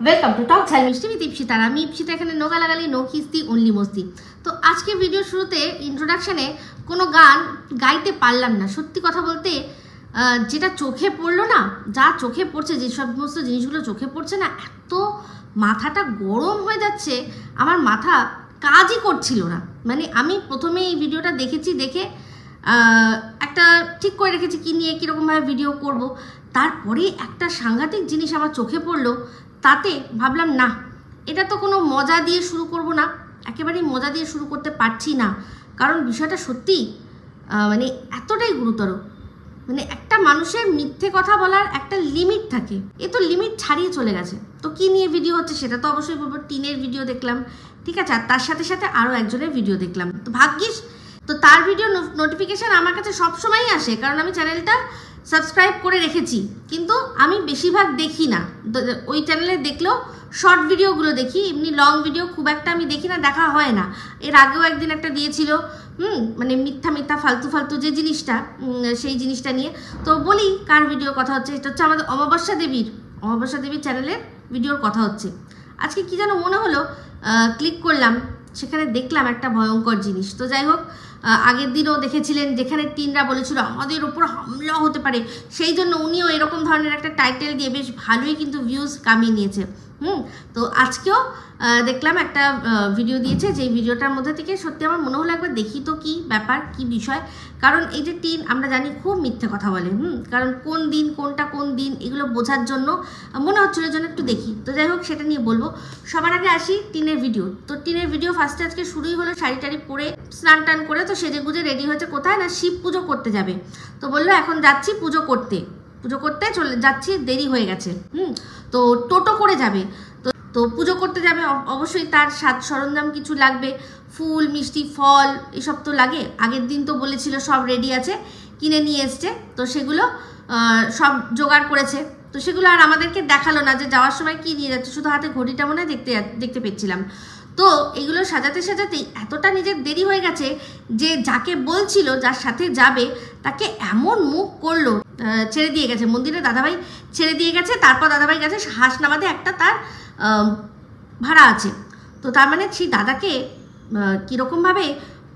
Welcome to talk ঝাল মিষ্টি with Ipsita. আমি ইপসিতা, এখানে নো গালাগালি, নো কিস্তি, অনলি মস্তি। তো আজকে ভিডিও শুরুতে ইন্ট্রোডাকশানে কোনো গান গাইতে পারলাম না। সত্যি কথা বলতে যেটা চোখে পড়লো না, যা চোখে পড়ছে, যে সমস্ত জিনিসগুলো চোখে পড়ছে না, এত মাথাটা গরম হয়ে যাচ্ছে, আমার মাথা কাজই করছিল না। মানে আমি প্রথমে এই ভিডিওটা দেখেছি, দেখে একটা ঠিক করে রেখেছি কী নিয়ে কীরকমভাবে ভিডিও করব। তারপরে একটা সাংঘাতিক জিনিস আমার চোখে পড়লো, তাতে ভাবলাম না, এটা তো কোনো মজা দিয়ে শুরু করব না, একেবারেই মজা দিয়ে শুরু করতে পারছি না। কারণ বিষয়টা সত্যি মানে এতটাই গুরুতর। মানে একটা মানুষের মিথ্যে কথা বলার একটা লিমিট থাকে, এ তো লিমিট ছাড়িয়ে চলে গেছে। তো কি নিয়ে ভিডিও হচ্ছে সেটা তো অবশ্যই বলবো। টিনের ভিডিও দেখলাম, ঠিক আছে, আর তার সাথে সাথে আরও একজনের ভিডিও দেখলাম। তো ভাগ্যিস তো তার ভিডিও নোটিফিকেশান আমার কাছে সবসময়ই আসে, কারণ আমি চ্যানেলটা সাবস্ক্রাইব করে রেখেছি, কিন্তু আমি বেশিরভাগ দেখি না। ওই চ্যানেলে দেখলেও শর্ট ভিডিওগুলো দেখি, এমনি লং ভিডিও খুব একটা আমি দেখি না, দেখা হয় না। এর আগেও একদিন একটা দিয়েছিল মানে মিথ্যা মিথ্যা ফালতু ফালতু যে জিনিসটা, সেই জিনিসটা নিয়ে। তো বলি কার ভিডিওর কথা হচ্ছে, এটা হচ্ছে আমাদের অমাবস্যা দেবীর চ্যানেলের ভিডিওর কথা হচ্ছে। আজকে কি যেন মনে হলো, ক্লিক করলাম, সেখানে দেখলাম একটা ভয়ঙ্কর জিনিস। তো যাই হোক, আগের দিনও দেখেছিলেন যেখানে টিনরা বলেছিল আমাদের ওপর হামলা হতে পারে, সেই জন্য উনিও এরকম ধরনের একটা টাইটেল দিয়ে বেশ ভালোই কিন্তু ভিউজ কামিয়ে নিয়েছে। তো আজকেও দেখলাম একটা ভিডিও দিয়েছে, যেই ভিডিওটার মধ্যে থেকে সত্যি আমার মনে হলো একবার দেখি তো কি ব্যাপার, কি বিষয়। কারণ এই যে টিন, আমরা জানি খুব মিথ্যে কথা বলে, কারণ কোন দিন কোনটা কোন দিন এগুলো বোঝার জন্য মনে হচ্ছিল জন্য একটু দেখি। তো যাই হোক, সেটা নিয়ে বলবো। সবার আগে আসি টিনের ভিডিও। তো টিনের ভিডিও ফার্স্টে আজকে শুরুই হলো শাড়ি টাড়ি পরে, স্নান টান করে, তো সেজে গুজে রেডি হয়েছে কোথায় না, শিব পুজো করতে যাবে। তো বললো এখন যাচ্ছি পুজো করতে চলে যাচ্ছি, দেরি হয়ে গেছে। তো টোটো করে যাবে, তো পুজো করতে যাবে, অবশ্যই তার সাজ সরঞ্জাম কিছু লাগবে, ফুল মিষ্টি ফল এসব তো লাগে। আগের দিন তো বলেছিল সব রেডি আছে, কিনে নিয়ে এসছে, তো সেগুলো সব জোগাড় করেছে। তো সেগুলো আর আমাদেরকে দেখালো না যে যাওয়ার সময় কি নিয়ে যাচ্ছে, শুধু হাতে ঘড়িটা মনে হয় দেখতে পেয়েছিলাম। তো এগুলো সাজাতে সাজাতেই এতটা নিজের দেরি হয়ে গেছে যে যাকে বলছিল যার সাথে যাবে তাকে এমন মুখ করলো, ছেড়ে দিয়ে গেছে মন্দিরে, দাদাভাই ছেড়ে দিয়ে গেছে। তারপর দাদাভাই গেছে হাসনাবাদে, একটা তার ভাড়া আছে। তো তার মানে সেই দাদাকে কীরকমভাবে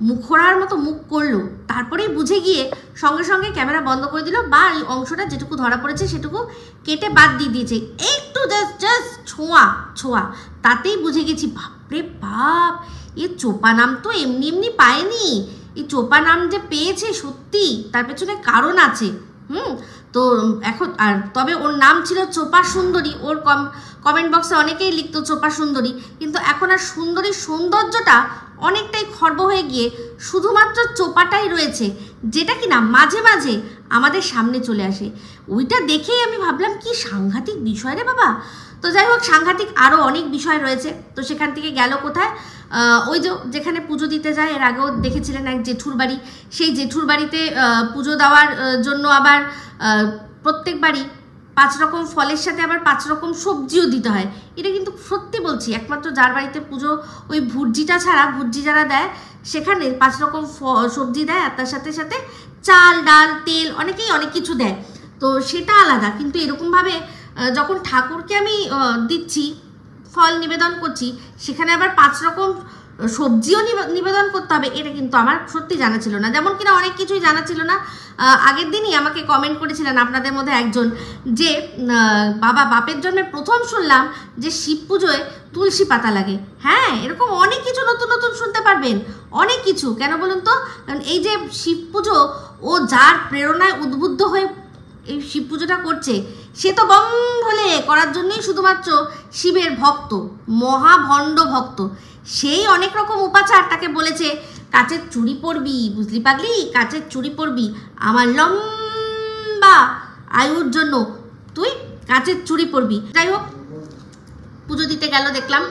মুখরার মতো মুখ করলো, তারপরেই বুঝে গিয়ে সঙ্গে সঙ্গে ক্যামেরা বন্ধ করে দিল, বা এই অংশটা যেটুকু ধরা পড়েছে সেটুকু কেটে বাদ দিয়ে দিয়েছে, একটু জাস্ট ছোঁয়া। তাতেই বুঝে গেছি বাপরে বাপ, এ চোপা নাম তো এমনি এমনি পায়নি। এই চোপা নাম যে পেয়েছে সত্যি তার পেছনে কারণ আছে। তো এখন আর তবে ওর নাম ছিল চোপা সুন্দরী। ওর কমেন্ট বক্সে অনেকেই লিখতো চোপা সুন্দরী, কিন্তু এখন আর সুন্দরীর সৌন্দর্যটা অনেকটাই খর্ব হয়ে গিয়ে শুধুমাত্র চোপাটাই রয়েছে, যেটা কিনা মাঝে মাঝে আমাদের সামনে চলে আসে। ওইটা দেখেই আমি ভাবলাম কি সাংঘাতিক বিষয় রে বাবা। তো যাই হোক, সাংঘাতিক আরও অনেক বিষয় রয়েছে। তো সেখান থেকে গেল কোথায়, ওই যেখানে পুজো দিতে যায়, এর আগেও দেখেছিলেন এক জেঠুর বাড়ি, সেই জেঠুর বাড়িতে পুজো দেওয়ার জন্য আবার প্রত্যেকবারই 5 রকম ফলের সাথে আবার 5 রকম সবজিও দিতে হয়। এটা কিন্তু সত্যি বলছি, একমাত্র যার বাড়িতে পুজো ওই ভুর্জিটা ছাড়া, ভুর্জি যারা দেয় সেখানে 5 রকম সবজি দেয়, আর তার সাথে সাথে চাল ডাল তেল অনেকেই অনেক কিছু দেয়। তো সেটা আলাদা, কিন্তু এরকমভাবে যখন ঠাকুরকে আমি দিচ্ছি, ফল নিবেদন করছি, সেখানে আবার 5 রকম সবজিও নিবেদন করতে হবে, এটা কিন্তু আমার সত্যি জানা ছিল না। যেমন কিনা অনেক কিছুই জানা ছিল না। আগের দিনই আমাকে কমেন্ট করেছিলেন আপনাদের মধ্যে একজন, যে বাপের জন্মে প্রথম শুনলাম যে শিব পুজোয় তুলসী পাতা লাগে। হ্যাঁ, এরকম অনেক কিছু নতুন নতুন শুনতে পারবেন, অনেক কিছু। কেন বলুন তো, কারণ এই যে শিব পুজো, ও যার প্রেরণায় উদ্বুদ্ধ হয়ে এই শিব পুজোটা করছে, সে তো বম ভোলে করার জন্যই শুধুমাত্র শিবের ভক্ত, মহাভণ্ড ভক্ত। সেই অনেক রকম উপাচার তাকে বলেছে, কাচের চুড়ি পরবি, বুঝলি পাগলি, কাচের চুড়ি পরবি, আমার লম্বা আয়ুর জন্য তুই কাচের চুড়ি পরবি। যাই হোক, পুজো দিতে গেল, দেখলাম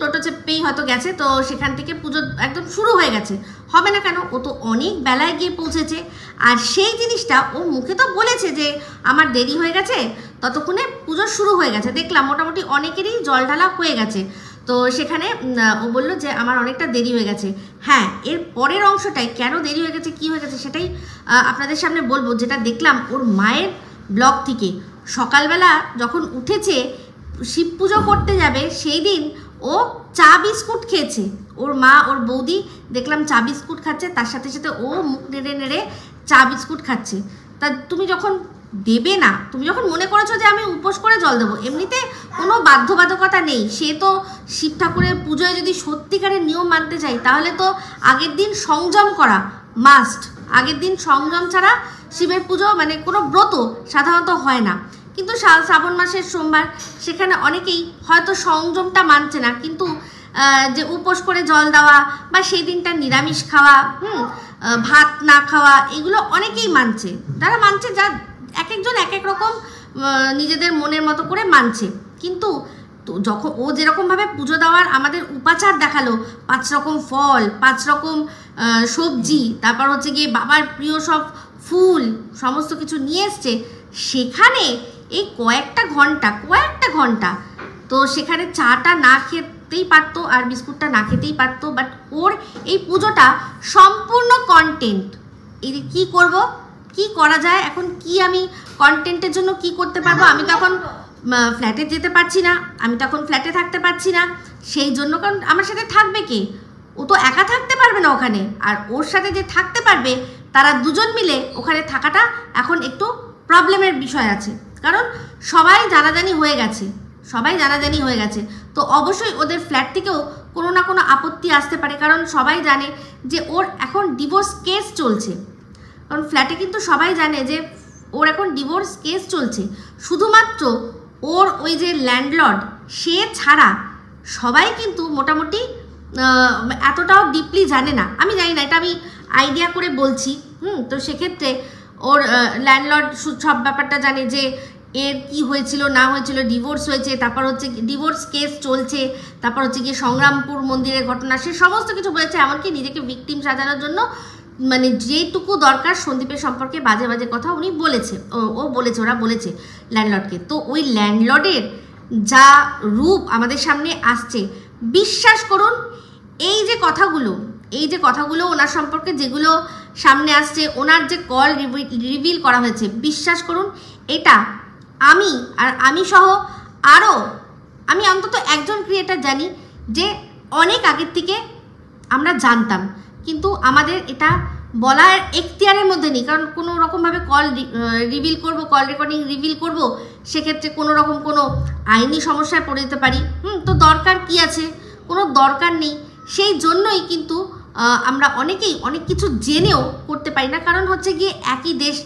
টোটো চেপেই হয়তো গেছে। তো সেখান থেকে পুজো একদম শুরু হয়ে গেছে, হবে না কেন, ও তো অনেক বেলায় গিয়ে পৌঁছেছে। আর সেই জিনিসটা ও মুখে তো বলেছে যে আমার দেরি হয়ে গেছে, ততক্ষণে পুজো শুরু হয়ে গেছে। দেখলাম মোটামুটি অনেকেরই জল ঢালা হয়ে গেছে। তো সেখানে ও বললো যে আমার অনেকটা দেরি হয়ে গেছে। হ্যাঁ, এর পরের অংশটাই কেন দেরি হয়ে গেছে, কী হয়ে গেছে, সেটাই আপনাদের সামনে বলবো, যেটা দেখলাম ওর মায়ের ব্লগ থেকে। সকালবেলা যখন উঠেছে শিব পুজো করতে যাবে সেই দিন ও চা বিস্কুট খেয়েছে। ওর মা ওর বৌদি দেখলাম চা বিস্কুট খাচ্ছে, তার সাথে সাথে ও মুখ নেড়ে নেড়ে চা বিস্কুট খাচ্ছে। তা তুমি যখন দেবে না, তুমি যখন মনে করেছো যে আমি উপোস করে জল দেবো, এমনিতে কোনো বাধ্যবাধকতা নেই। সে তো শিব ঠাকুরের পুজোয় যদি সত্যিকারের নিয়ম মানতে চাই তাহলে তো আগের দিন সংযম করা মাস্ট। আগের দিন সংযম ছাড়া শিবের পুজো মানে কোনো ব্রত সাধারণত হয় না। কিন্তু শ্রাবণ মাসের সোমবার, সেখানে অনেকেই হয়তো সংযমটা মানছে না, কিন্তু যে উপোস করে জল দেওয়া বা সেই দিনটা নিরামিষ খাওয়া, ভাত না খাওয়া, এগুলো অনেকেই মানছে। যারা মানছে, যা এক একজন এক এক রকম নিজেদের মনের মতো করে মানছে। কিন্তু তো যখন ও যেরকমভাবে পুজো দেওয়ার আমাদের উপাচার দেখালো, 5 রকম ফল, 5 রকম সবজি, তারপর হচ্ছে গিয়ে বাবার প্রিয় সব ফুল, সমস্ত কিছু নিয়ে এসছে, সেখানে এই কয়েকটা ঘন্টা তো সেখানে চাটা না খেতেই পারতো আর বিস্কুটটা না খেতেই পারতো। বাট ওর এই পুজোটা সম্পূর্ণ কন্টেন্ট। এই কি করব, কি করা যায়, এখন কি আমি কন্টেন্টের জন্য কি করতে পারবো? আমি তো এখন ফ্ল্যাটে যেতে পারছি না, আমি তো এখন ফ্ল্যাটে থাকতে পারছি না, সেই জন্য। কারণ আমার সাথে থাকবে কে? ও তো একা থাকতে পারবে না ওখানে, আর ওর সাথে যে থাকতে পারবে তারা দুজন মিলে ওখানে থাকাটা এখন একটু প্রবলেমের বিষয় আছে। কারণ সবাই জানাজানি হয়ে গেছে, তো অবশ্যই ওদের ফ্ল্যাট থেকেও কোনো না কোনো আপত্তি আসতে পারে। কারণ সবাই জানে যে ওর এখন ডিভোর্স কেস চলছে। কারণ ফ্ল্যাটে কিন্তু সবাই জানে যে ওর এখন ডিভোর্স কেস চলছে। শুধুমাত্র ওর ওই যে ল্যান্ডলর্ড, সে ছাড়া সবাই কিন্তু মোটামুটি এতটাও ডিপলি জানে না। আমি জানি না, এটা আমি আইডিয়া করে বলছি। তো সেক্ষেত্রে ওর ল্যান্ডলর্ড সব ব্যাপারটা জানে যে এর কি হয়েছিল না হয়েছিল, ডিভোর্স হয়েছে, তারপর হচ্ছে ডিভোর্স কেস চলছে, তারপর হচ্ছে গিয়ে সংগ্রামপুর মন্দিরের ঘটনা, সে সমস্ত কিছু বলেছে। এমনকি নিজেকে ভিকটিম সাজানোর জন্য মানে যেটুকু দরকার সন্দীপের সম্পর্কে বাজে বাজে কথা উনি বলেছে, ওরা বলেছে ল্যান্ডলর্ডকে। তো ওই ল্যান্ডলর্ডের যা রূপ আমাদের সামনে আসছে, বিশ্বাস করুন, এই যে কথাগুলো ওনার সম্পর্কে যেগুলো সামনে আসছে, ওনার যে কল রিভিল করা হয়েছে, বিশ্বাস করুন, এটা আমি সহ আরও আমি অন্তত একজন ক্রিয়েটার জানি যে অনেক আগের থেকে আমরা জানতাম, কিন্তু আমাদের এটা বলার এখতিয়ারের মধ্যে নেই। কারণ কোনো রকমভাবে কল রেকর্ডিং রিভিল করব, সেক্ষেত্রে কোনো রকম কোনো আইনি সমস্যায় পড়ে যেতে পারি। তো দরকার কি আছে? কোনো দরকার নেই। সেই জন্যই কিন্তু আমরা অনেকেই অনেক কিছু জেনেও করতে পারি না। কারণ হচ্ছে গিয়ে একই দেশ,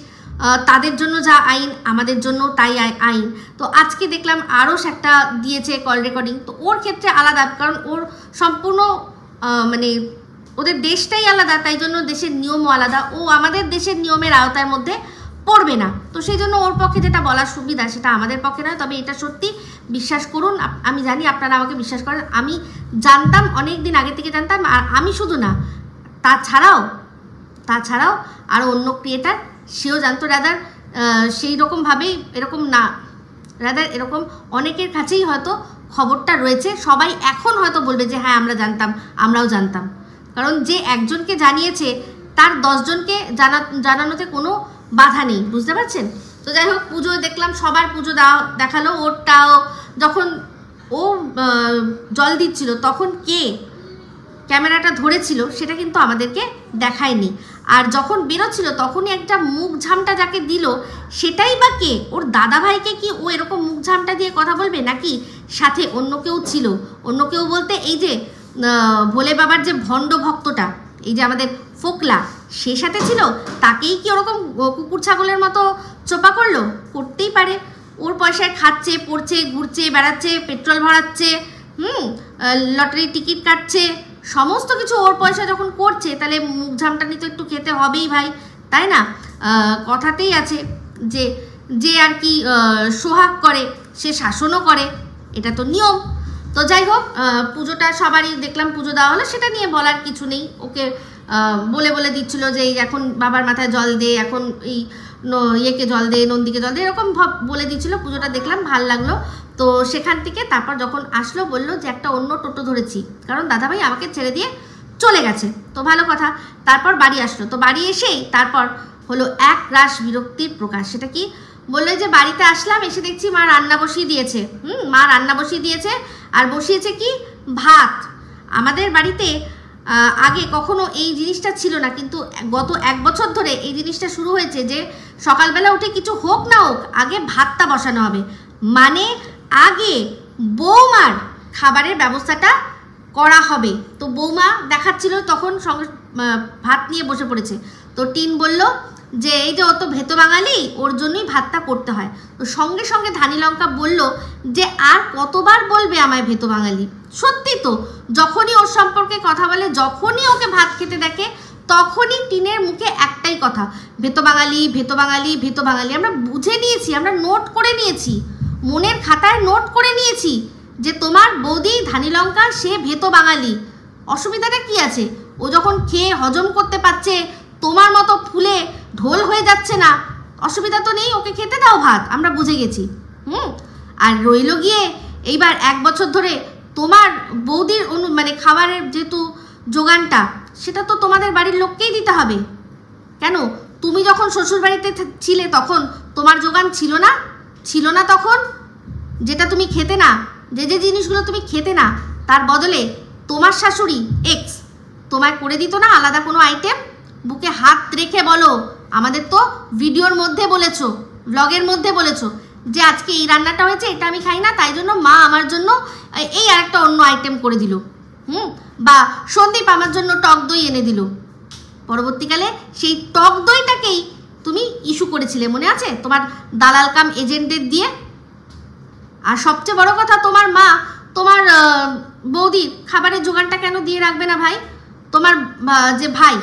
তাদের জন্য যা আইন আমাদের জন্য তাই আইন। তো আজকে দেখলাম আরও একটা দিয়েছে কল রেকর্ডিং, তো ওর ক্ষেত্রে আলাদা, কারণ ওর সম্পূর্ণ মানে ওদের দেশটাই আলাদা, তাই জন্য দেশের নিয়মও আলাদা। ও আমাদের দেশের নিয়মের আওতার মধ্যে পড়বে না, তো সেই জন্য ওর পক্ষে যেটা বলার সুবিধা সেটা আমাদের পক্ষে নয়। তবে এটা সত্যি, বিশ্বাস করুন, আমি জানি আপনারা আমাকে বিশ্বাস করেন, আমি জানতাম, অনেক দিন আগে থেকে জানতাম। আর আমি শুধু না, তাছাড়াও আরও অন্য ক্রিয়েটার সেও জানতো। রাদার সেই রকমভাবেই এরকম না, রাদার এরকম অনেকের কাছেই হয়তো খবরটা রয়েছে। সবাই এখন হয়তো বলবে যে হ্যাঁ আমরাও জানতাম। কারণ যে একজনকে জানিয়েছে তার 10 জনকে জানানোতে কোনো বাধা নেই, বুঝতে পারছেন? তো যাই হোক, পুজো দেখলাম, সবার পুজো দেখালো। ওরটাও যখন ও জল দিচ্ছিল তখন কে ক্যামেরাটা ধরেছিল সেটা কিন্তু আমাদেরকে দেখায়নি। আর যখন বেরোচ্ছিল তখনই একটা মুখ ঝামটা যাকে দিল সেটাই বা কে? ওর দাদা ভাইকে কি ও এরকম মুখ ঝামটা দিয়ে কথা বলবে, নাকি সাথে অন্য কেউ ছিল? অন্য কেউ বলতে এই যে ভোলে বাবার যে ভণ্ড ভক্তটা, এই যে আমাদের ফোকলা, সে সাথে ছিল, তাকেই কি ওরকম কুকুর ছাগলের মতো চোপা করলো? করতেই পারে। ওর পয়সায় খাচ্ছে, পড়ছে, ঘুরছে, বেড়াচ্ছে, পেট্রোল ভরাচ্ছে, লটারি টিকিট কাটছে, সমস্ত কিছু ওর পয়সা যখন করছে, তাহলে মুখ ঝামটানি তো একটু খেতে হবেই ভাই, তাই না? কথাতেই আছে যে আর কি সোহাগ করে সে শাসনও করে, এটা তো নিয়ম। তো যাই হোক, পুজোটা সবারই দেখলাম পুজো দেওয়া হলো, সেটা নিয়ে বলার কিছু নেই। ওকে বলে দিচ্ছিল যে এখন বাবার মাথায় জল দে, এখন এই ইয়েকে জল দে, নন্দীকে জল দে, এরকম বলে দিচ্ছিল। পুজোটা দেখলাম, ভাল লাগলো। তো সেখান থেকে তারপর যখন আসলো বললো যে একটা অন্য টোটো ধরেছি, কারণ দাদাভাই আমাকে ছেড়ে দিয়ে চলে গেছে। তো ভালো কথা। তারপর বাড়ি আসলো, তো বাড়ি এসেই তারপর হলো এক রাশ বিরক্তির প্রকাশ। সেটা কি? বললো যে বাড়িতে আসলাম, এসে দেখছি মা রান্না বসিয়ে দিয়েছে। মা রান্না বসিয়ে দিয়েছে, আর বসিয়েছে কি? ভাত। আমাদের বাড়িতে আগে কখনো এই জিনিসটা ছিল না, কিন্তু গত 1 বছর ধরে এই জিনিসটা শুরু হয়েছে যে সকালবেলা উঠে কিছু হোক না হোক আগে ভাতটা বসানো হবে। মানে আগে বৌমার খাবারের ব্যবস্থাটা করা হবে। তো বৌমা দেখাচ্ছিল, তখন সঙ্গে ভাত নিয়ে বসে পড়েছে। তো টিন বলল যে এই যে ও তো ভেতো বাঙালি, ওর জন্যই ভাতটা করতে হয়। তো সঙ্গে সঙ্গে ধানি লঙ্কা বলল যে আর কতবার বলবে আমায় ভেতো বাঙালি? সত্যি তো, যখনই ওর সম্পর্কে কথা বলে, যখনই ওকে ভাত খেতে দেখে, তখনই টিনের মুখে একটাই কথা, ভেতো বাঙালি, ভেতো বাঙালি, ভেতো বাঙালি। আমরা বুঝে নিয়েছি, আমরা নোট করে নিয়েছি, মনের খাতায় নোট করে নিয়েছি যে তোমার বৌদি ধানি লঙ্কা সে ভেতো বাঙালি। অসুবিধাটা কি আছে? ও যখন খেয়ে হজম করতে পারছে, তোমার মতো ফুলে ঢোল হয়ে যাচ্ছে না, অসুবিধা তো নেই, ওকে খেতে দাও ভাত, আমরা বুঝে গেছি। আর রইল গিয়ে এইবার 1 বছর ধরে তোমার বৌদির মানে খাবারের যেহেতু যোগানটা, সেটা তো তোমাদের বাড়ির লোককেই দিতে হবে। কেন? তুমি যখন শ্বশুর বাড়িতে ছিলে তখন তোমার যোগান ছিল না? ছিল না তখন? যেটা তুমি খেতে না, যে যে জিনিসগুলো তুমি খেতে না, তার বদলে তোমার শাশুড়ি এক্স তোমায় করে দিত না আলাদা কোনো আইটেম? বুকে হাত রেখে বলো, আমাদের তো ভিডিওর মধ্যে বলেছো, ব্লগের মধ্যে বলেছো যে আজকে এই রান্নাটা হয়েছে, এটা আমি খাই না, তাই জন্য মা আমার জন্য এই আরেকটা অন্য আইটেম করে দিল। বা সন্দীপ আমার জন্য টক দই এনে দিল। পরবর্তীকালে সেই টক দইটাকেই তুমি ইস্যু করেছিলে, মনে আছে? তোমার দালাল কাম এজেন্টদের দিয়ে। আর সবচেয়ে বড় কথা, তোমার মা তোমার বৌদির খাবারের যোগানটা কেন দিয়ে রাখবে না ভাই? তোমার যে ভাই,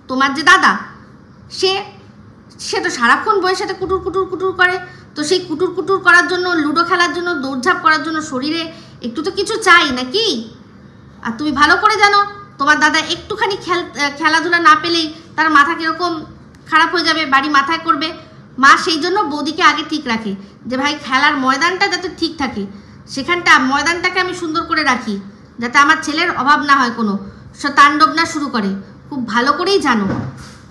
তোমার যে দাদা, সে তো সারাক্ষণ বইয়ের সাথে কুটুর কুটুর কুটুর করে। তো সেই কুটুর কুটুর করার জন্য, লুডো খেলার জন্য, দৌড়ঝাঁপ করার জন্য শরীরে একটু তো কিছু চাই নাকি? আর তুমি ভালো করে জানো তোমার দাদা একটুখানি খেলাধুলা না পেলেই তার মাথা কীরকম খারাপ হয়ে যাবে, বাড়ি মাথায় করবে। মা সেই জন্য বৌদিকে আগে ঠিক রাখে যে ভাই খেলার ময়দানটা যাতে ঠিক থাকে, সেখানটা ময়দানটাকে আমি সুন্দর করে রাখি, যাতে আমার ছেলের অভাব না হয়, কোনো তাণ্ডব না শুরু করে। খুব ভালো করেই জানো,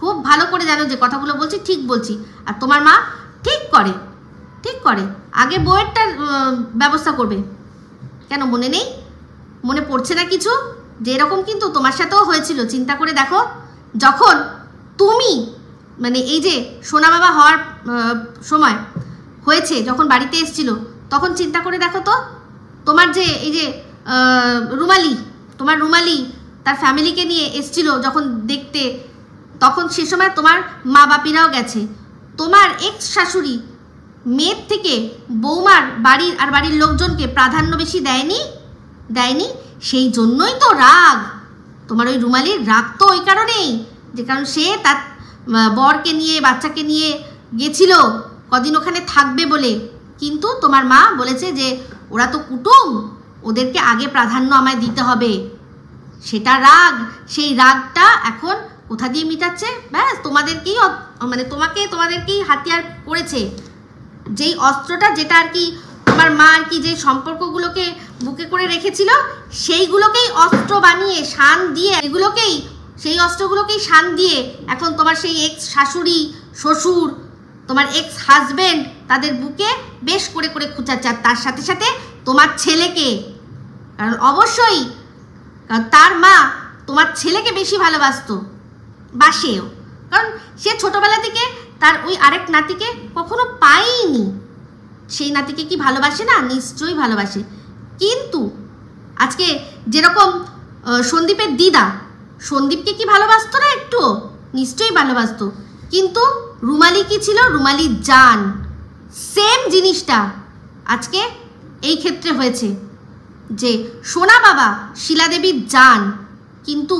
খুব ভালো করে জানো যে কথাগুলো বলছি ঠিক বলছি। আর তোমার মা ঠিক করে, ঠিক করে। আগে বইয়েরটার ব্যবস্থা করবে। কেন মনে নেই? মনে পড়ছে না কিছু? যে এরকম কিন্তু তোমার সাথেও হয়েছিল, চিন্তা করে দেখো। যখন তুমি মানে এই যে সোনা বাবা হওয়ার সময় হয়েছে, যখন বাড়িতে এসেছিল, তখন চিন্তা করে দেখো তো, তোমার যে এই যে রুমালি, তোমার রুমালি তার ফ্যামিলিকে নিয়ে এসেছিল যখন দেখতে, তখন সে সময় তোমার মা বাপিরাও গেছে। তোমার এক্স শাশুড়ি মেয়ের থেকে বৌমার বাড়ির আর বাড়ির লোকজনকে প্রাধান্য বেশি দেয়নি? দেয়নি? সেই জন্যই তো রাগ তোমার ওই রুমালির। রাগ তো ওই কারণেই, যে কারণ সে তার বরকে নিয়ে, বাচ্চাকে নিয়ে গেছিল কদিন ওখানে থাকবে বলে, কিন্তু তোমার মা বলেছে যে ওরা তো কুটুম, ওদেরকে আগে প্রাধান্য আমায় দিতে হবে। সেটা রাগ। সেই রাগটা এখন কোথা দিয়ে মিটাচ্ছে? ব্যাস তোমাদেরকেই, মানে তোমাদেরকেই হাতিয়ার করেছে। যেই অস্ত্রটা, যেটা আর কি তোমার মা আর কি যে সম্পর্কগুলোকে বুকে করে রেখেছিল, সেইগুলোকেই অস্ত্র বানিয়ে শান দিয়ে, এগুলোকেই, সেই অস্ত্রগুলোকেই শান দিয়ে এখন তোমার সেই এক্স শাশুড়ি, শ্বশুর, তোমার এক্স হাজবেন্ড, তাদের বুকে বেশ করে করে খুঁচাচ্ছে। আর তার সাথে সাথে তোমার ছেলেকে, কারণ অবশ্যই তার মা তোমার ছেলেকে বেশি ভালোবাসতো, বাসেও, কারণ সে ছোটবেলা থেকে তার ওই আরেক নাতিকে কখনো পায়নি। সেই নাতিকে কি ভালোবাসে না? নিশ্চয়ই ভালোবাসে। কিন্তু আজকে যেরকম সন্দীপের দিদা, সন্দীপকে কি ভালোবাসতো না? একটু নিশ্চয়ই ভালোবাসতো। কিন্তু রুমালি কি ছিল? রুমালি জান। সেম জিনিসটা আজকে এই ক্ষেত্রে হয়েছে যে সোনা বাবা শিলাদেবীর জান, কিন্তু